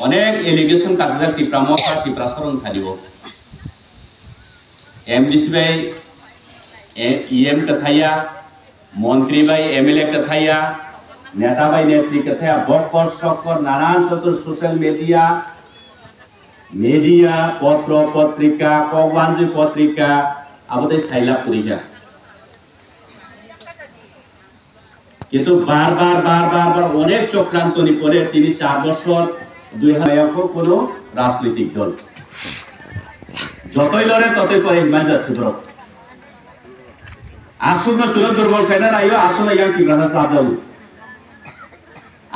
অনেক এলিগেশন কাজে টিপ্রা মশা টিপ্রা সরণ থাকিব এমডিসি বাই ইএম কথাইয়া মন্ত্রী বাই এমএলএ কথাইয়া নেতা বাই নেত্রী কথাইয়া বক্কর সকর নানান চতুর সোশ্যাল মিডিয়া মিডিয়া পত্র পত্রিকা কবাঞ্জি পত্রিকা আবদে সাইলা করিয়া কিন্তু বারবার অনেক চক্রান্তনি পরে তিনি 4 বছর 2000 কোনো রাজনৈতিক দল যতই লড়ে ততই পরে ইমান যাচ্ছে ব্র আসুন চুলো দুর্বল খায় না আসুন ইয়াং টিপ্রাসা সাজাও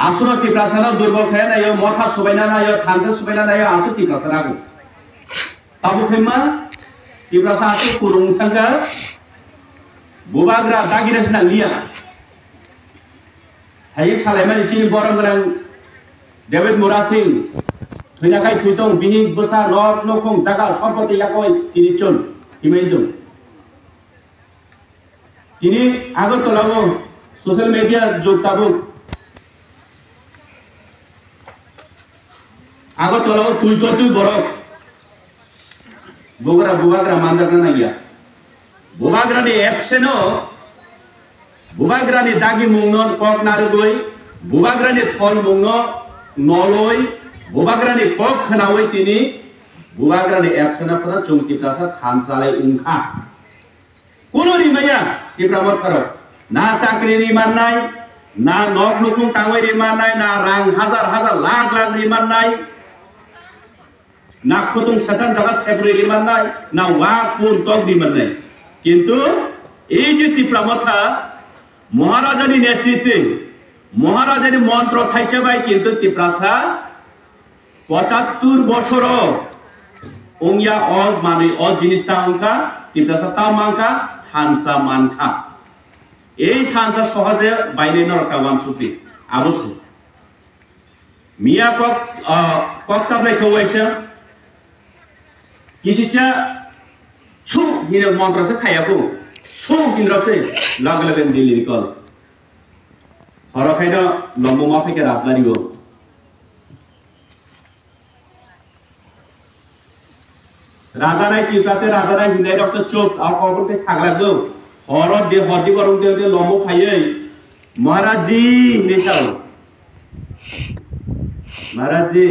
আসুন টিপ্রাসানো দুর্বল খায় না মথা সবাইনা না থানসা সবাইনা না আসু টিপ্রাসা রাখো তাবু ফেমা টিপ্রাসা আসু কুরুং থাঙ্গা বুবাগ্রা দাগিরেস না লিয়া হাই সালাইমানি চিনি বরং গলাং ডেভিড মুরা সিং থৈনাখাই থৈতং বিনি বসা নক নখং জায়গা সম্পত্তি ইয়াকই তিনি চল হিমাইদং তিনি আগরতলাও সোশ্যাল মিডিয়া যোগতাবো আগরতলাও তুই বরক বুবাগ্রা মানজাগনা নাইয়া বুবাগ্রানি এপসেনো বুবাগ্রানি দাগি মুংন কক নারুগই বুবাগ্রানি ফল মুংন নলই বুবাগ্রানি কক খনাওই তিনি বুবাগ্রানি এপসেনাफोरा चुंकी प्रासा थानसालाय उंखा कोनो रिमाया टिप्रामत फारक ना चाकरी रिमाननाय ना नक नुकुं टांगै रिमाननाय ना रां हजार लाख रिमाननाय ना खुतुं साचान जागा सेब्रै रिमाननाय ना वा पुन तक रिमाननाय किन्तु এই যে টিপ্রামथा মহারাজানি নেতৃত্বে মহারাজানি মন্ত্র খাইছে ভাই কিন্তু টিপ্রাসা 75 বছর ওংয়া অজ মানে অজ জিনিসটা অংকা টিপ্রাসা তা মানকা থানসা মানকা এই থানসা সহজে বাইরে নরকাবাম সুতি অবশ্যই মিয়া কক সাবলাই খওয়াইছে কিছিছা ছু হিনে মন্ত্রসে ছায়াকো ছু হিনরসে লাগলাবেন দিল্লি কল হরখাইনা লম্বমা থেকে রাজধানীও রাজারাই কিসাতে রাজারাই হিন্দাই রক্ত চোপ আর কবরকে ছাগলা গো হরদ দে হদি করং দে লম্ব খাইয়ে महाराज जी নেতাও महाराज जी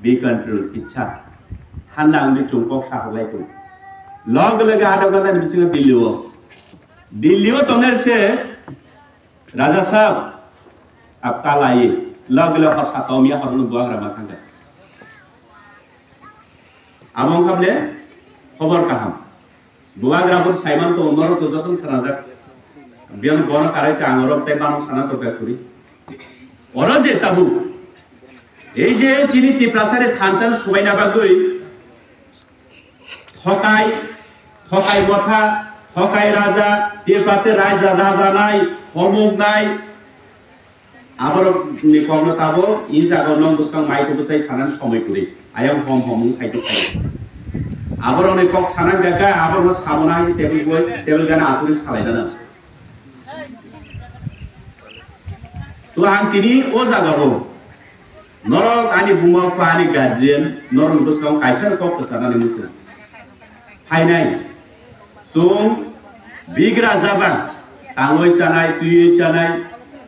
बी कंट्रोल इच्छा ঠান্ডা আমি চুম্বক সাহলাই তো লগ লগে আধা ঘন্টা নিচে दिल्ली तोनेर से राजा साहब अब कल आइए लग लग और सातोमिया और लोग बुआग रहा था अब हम कबले खबर कहाँ बुआग रहा पर साइमन तो उन्नर तो जतन खराजा बियन बोना करे थे आंगरों ते बानों साना तो क्या करी और जे ताबू ये जे चीनी तिप्रासारे थांचन सुबह बागुई थकाई मथा हकाई राजा टेपाते राजा नाय हमुक नाय आबर निकमनो ताबो इन जागाव नंग बुसकां माइखौ बुसाय सानान समय कुरि आयाव हम खाइतो खाइ आबर ने कक सानान गागा आबर न सामना टेबल गाना आफुनि सालायना तो आं तिनि ओ जागाव नरक आनि बुमा फानि गार्जियन नरक बुसकां काइसा कक सानानि मुसु फाइनाय सुं बिग्रा जाबा आंगोय चानाय तुय चानाय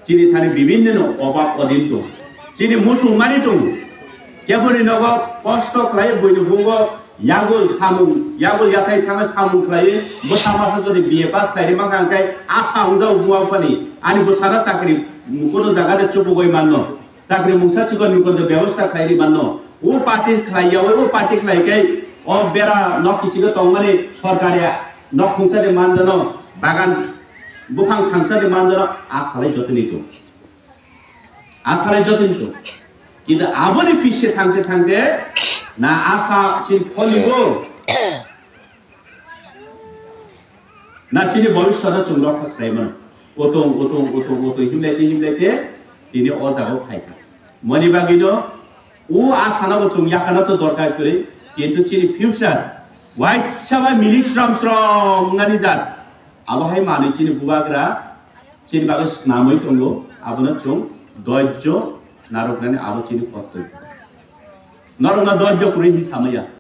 चिनि थानि विभिन्न अभाब अधीन तो चिनि मुसलमानि तो केबोनि नग कष्ट खाय बयनो बुंगो यागुल याथाय थाङा सामु खाय बोसामासा जदि बिए पास खायरि माखांखाय आसा उजाव बुवाफानि आनि बोसाना चाकरि कोनो जागादे चुपगय माननो चाकरि मुंसा चिकन निकन व्यवस्था खायरि माननो ओ पार्टी खाययाव ओ पार्टी खायखाय ओ बेरा नकिचिगो तंमाने सरकारिया नखुंसा दे मानजनो बागान बुखां खांसा दे मानजनो आसालाय जतनितो किन्तु आबोनि पिछे थांते ना आसा चिन फलिगो ना चिनि भविष्यत चुंग रखा खायमन ओतो हिमलायते तिनि अ जागाव खायखा मनि बागिनो ओ आसानाव चुंग याखाना तो दरकार करे किन्तु चिनि फ्यूचर वाइट साबा मिलिक श्रम ngani jat abahai mani chini bubagra chini bagas namai tongo abona chung doijo naroknani abo chini potoi Norong na dodjo kuri hi samaya.